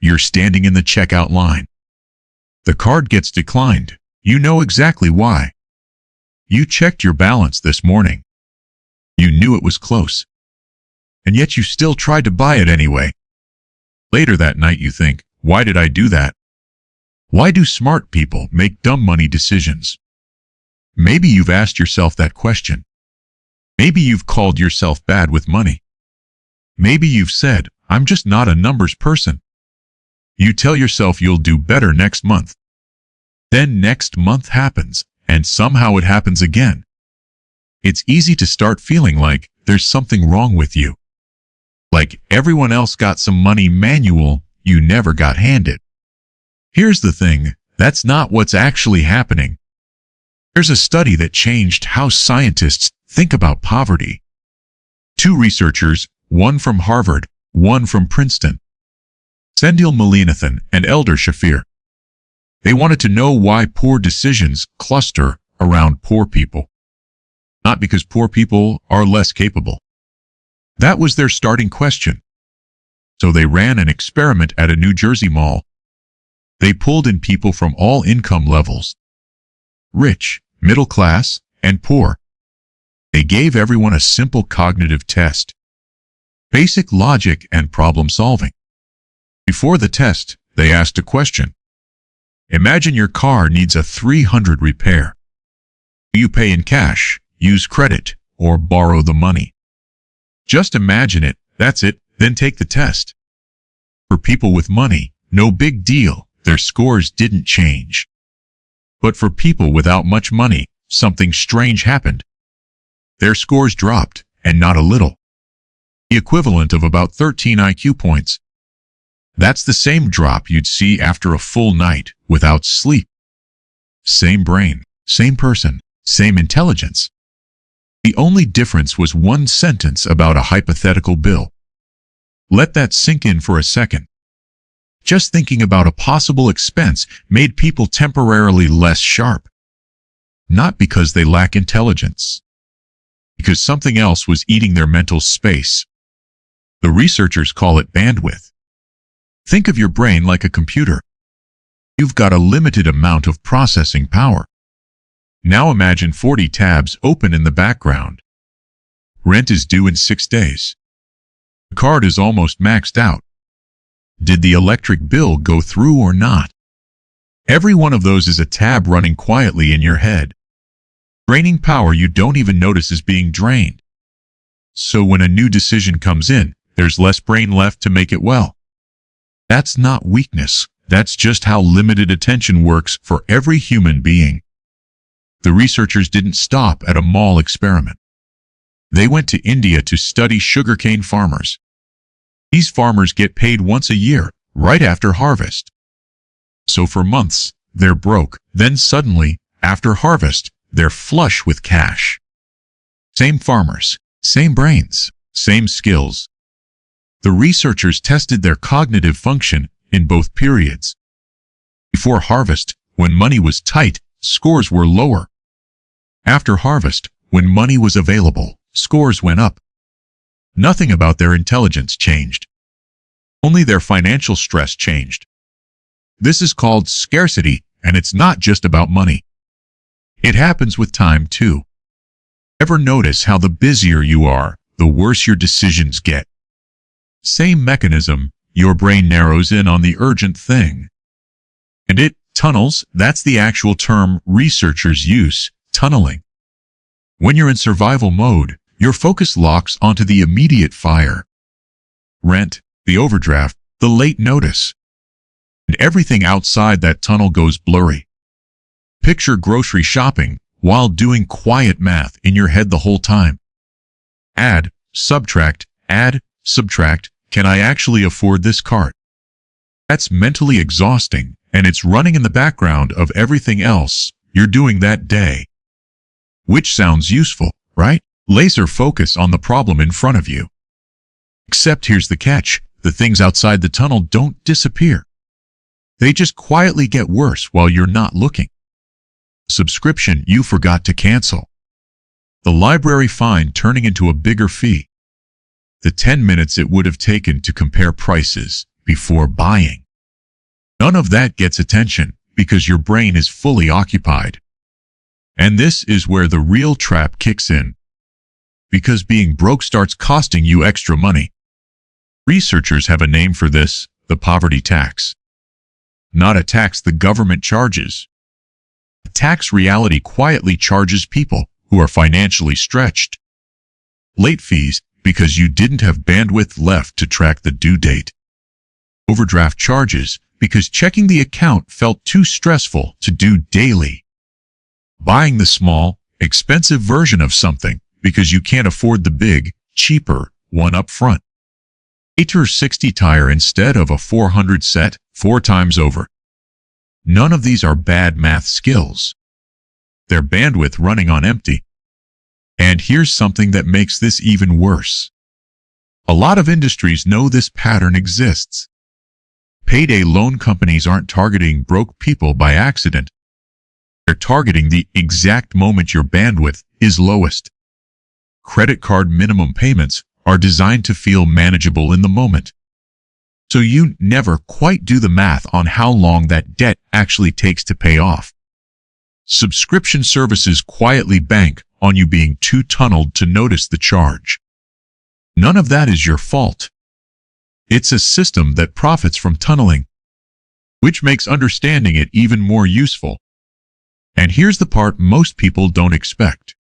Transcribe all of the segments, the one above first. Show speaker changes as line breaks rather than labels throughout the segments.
You're standing in the checkout line. The card gets declined. You know exactly why. You checked your balance this morning. You knew it was close. And yet you still tried to buy it anyway. Later that night you think, why did I do that? Why do smart people make dumb money decisions? Maybe you've asked yourself that question. Maybe you've called yourself bad with money. Maybe you've said, I'm just not a numbers person. You tell yourself you'll do better next month. Then next month happens, and somehow it happens again. It's easy to start feeling like there's something wrong with you. Like everyone else got some money manual you never got handed. Here's the thing, that's not what's actually happening. There's a study that changed how scientists think about poverty. Two researchers, one from Harvard, one from Princeton, Sendhil Mullainathan and Eldar Shafir. They wanted to know why poor decisions cluster around poor people. Not because poor people are less capable. That was their starting question. So they ran an experiment at a New Jersey mall. They pulled in people from all income levels. Rich, middle class, and poor. They gave everyone a simple cognitive test. Basic logic and problem solving. Before the test, they asked a question. Imagine your car needs a 300 repair. Do you pay in cash, use credit, or borrow the money? Just imagine it, that's it, then take the test. For people with money, no big deal, their scores didn't change. But for people without much money, something strange happened. Their scores dropped, and not a little. The equivalent of about 13 IQ points. That's the same drop you'd see after a full night without sleep. Same brain, same person, same intelligence. The only difference was one sentence about a hypothetical bill. Let that sink in for a second. Just thinking about a possible expense made people temporarily less sharp. Not because they lack intelligence. Because something else was eating their mental space. The researchers call it bandwidth. Think of your brain like a computer. You've got a limited amount of processing power. Now imagine 40 tabs open in the background. Rent is due in 6 days. The card is almost maxed out. Did the electric bill go through or not? Every one of those is a tab running quietly in your head. Draining power you don't even notice is being drained. So when a new decision comes in, there's less brain left to make it well. That's not weakness, that's just how limited attention works for every human being. The researchers didn't stop at a mall experiment. They went to India to study sugarcane farmers. These farmers get paid once a year, right after harvest. So for months, they're broke, then suddenly, after harvest, they're flush with cash. Same farmers, same brains, same skills. The researchers tested their cognitive function in both periods. Before harvest, when money was tight, scores were lower. After harvest, when money was available, scores went up. Nothing about their intelligence changed. Only their financial stress changed. This is called scarcity, and it's not just about money. It happens with time too. Ever notice how the busier you are, the worse your decisions get? Same mechanism, your brain narrows in on the urgent thing. And it tunnels, that's the actual term researchers use, tunneling. When you're in survival mode, your focus locks onto the immediate fire. Rent, the overdraft, the late notice. And everything outside that tunnel goes blurry. Picture grocery shopping while doing quiet math in your head the whole time. Add, subtract, can I actually afford this cart? That's mentally exhausting, and it's running in the background of everything else you're doing that day. Which sounds useful, right? Laser focus on the problem in front of you. Except here's the catch, the things outside the tunnel don't disappear. They just quietly get worse while you're not looking. Subscription you forgot to cancel. The library fine turning into a bigger fee. The 10 minutes it would have taken to compare prices before buying. None of that gets attention because your brain is fully occupied. And this is where the real trap kicks in. Because being broke starts costing you extra money. Researchers have a name for this, the poverty tax. Not a tax the government charges. A tax reality quietly charges people who are financially stretched. Late fees because you didn't have bandwidth left to track the due date. Overdraft charges because checking the account felt too stressful to do daily. Buying the small, expensive version of something because you can't afford the big, cheaper one up front. 860 tire instead of a 400 set 4 times over. None of these are bad math skills. They're bandwidth running on empty. And here's something that makes this even worse. A lot of industries know this pattern exists. Payday loan companies aren't targeting broke people by accident. They're targeting the exact moment your bandwidth is lowest. Credit card minimum payments are designed to feel manageable in the moment. So you never quite do the math on how long that debt actually takes to pay off. Subscription services quietly bank on you being too tunneled to notice the charge. None of that is your fault. It's a system that profits from tunneling, which makes understanding it even more useful. And here's the part most people don't expect.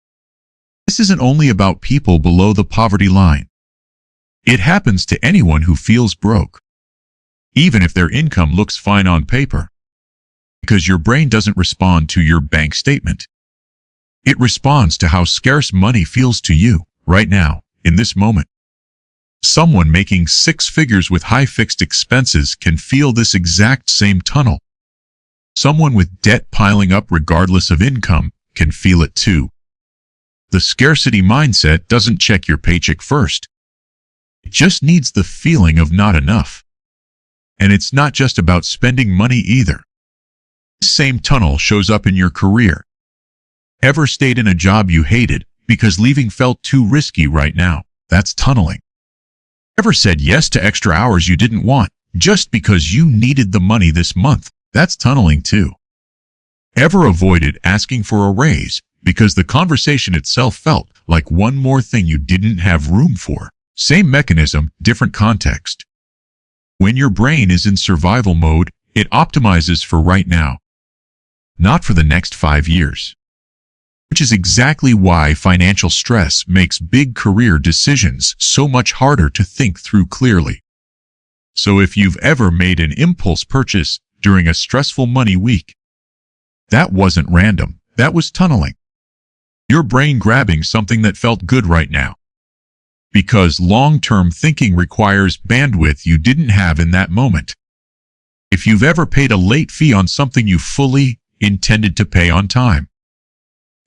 This isn't only about people below the poverty line. It happens to anyone who feels broke, even if their income looks fine on paper. Because your brain doesn't respond to your bank statement. It responds to how scarce money feels to you right now, in this moment. Someone making 6 figures with high fixed expenses can feel this exact same tunnel. Someone with debt piling up regardless of income can feel it too. The scarcity mindset doesn't check your paycheck first. It just needs the feeling of not enough. And it's not just about spending money either. This same tunnel shows up in your career. Ever stayed in a job you hated because leaving felt too risky right now? That's tunneling. Ever said yes to extra hours you didn't want just because you needed the money this month? That's tunneling too. Ever avoided asking for a raise because the conversation itself felt like one more thing you didn't have room for? Same mechanism, different context. When your brain is in survival mode, it optimizes for right now, not for the next 5 years. Which is exactly why financial stress makes big career decisions so much harder to think through clearly. So if you've ever made an impulse purchase during a stressful money week, that wasn't random, that was tunneling. Your brain grabbing something that felt good right now. Because long-term thinking requires bandwidth you didn't have in that moment. If you've ever paid a late fee on something you fully intended to pay on time,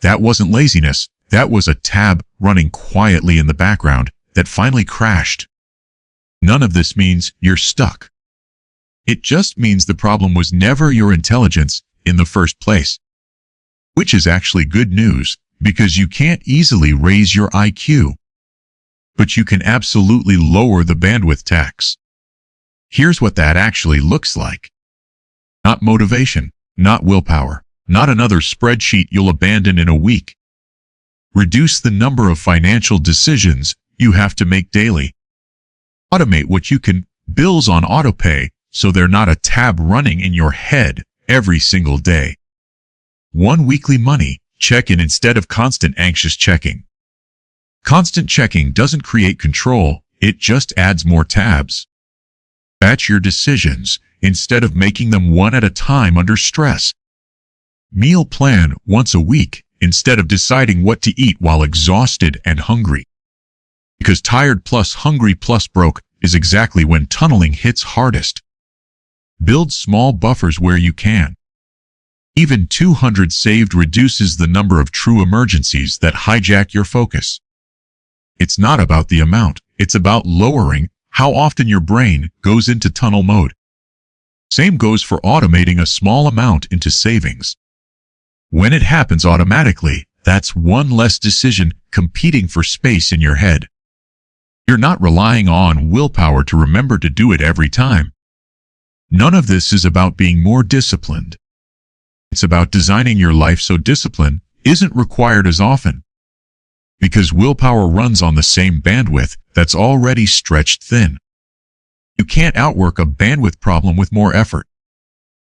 that wasn't laziness, that was a tab running quietly in the background that finally crashed. None of this means you're stuck. It just means the problem was never your intelligence in the first place. Which is actually good news, because you can't easily raise your IQ. But you can absolutely lower the bandwidth tax. Here's what that actually looks like. Not motivation, not willpower, not another spreadsheet you'll abandon in a week. Reduce the number of financial decisions you have to make daily. Automate what you can, bills on autopay, so they're not a tab running in your head every single day. One weekly money check-in instead of constant anxious checking. Constant checking doesn't create control, it just adds more tabs. Batch your decisions instead of making them one at a time under stress. Meal plan once a week instead of deciding what to eat while exhausted and hungry. Because tired plus hungry plus broke is exactly when tunneling hits hardest. Build small buffers where you can. Even 200 saved reduces the number of true emergencies that hijack your focus. It's not about the amount, it's about lowering how often your brain goes into tunnel mode. Same goes for automating a small amount into savings. When it happens automatically, that's one less decision competing for space in your head. You're not relying on willpower to remember to do it every time. None of this is about being more disciplined. It's about designing your life so discipline isn't required as often. Because willpower runs on the same bandwidth that's already stretched thin. You can't outwork a bandwidth problem with more effort.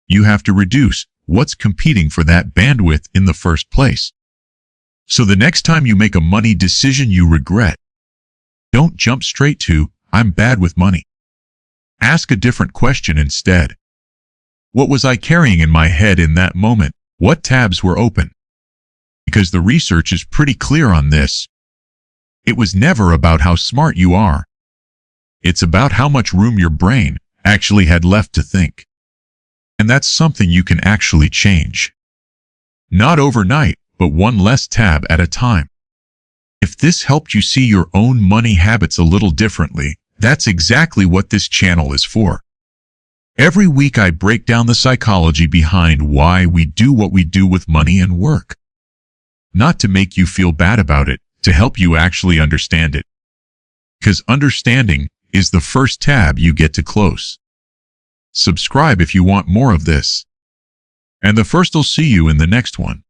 You have to reduce what's competing for that bandwidth in the first place. So the next time you make a money decision you regret, don't jump straight to, I'm bad with money. Ask a different question instead. What was I carrying in my head in that moment? What tabs were open? Because the research is pretty clear on this. It was never about how smart you are. It's about how much room your brain actually had left to think. And that's something you can actually change. Not overnight, but one less tab at a time. If this helped you see your own money habits a little differently, that's exactly what this channel is for. Every week I break down the psychology behind why we do what we do with money and work. Not to make you feel bad about it, to help you actually understand it. Because understanding is the first tab you get to close. Subscribe if you want more of this. And the first will see you in the next one.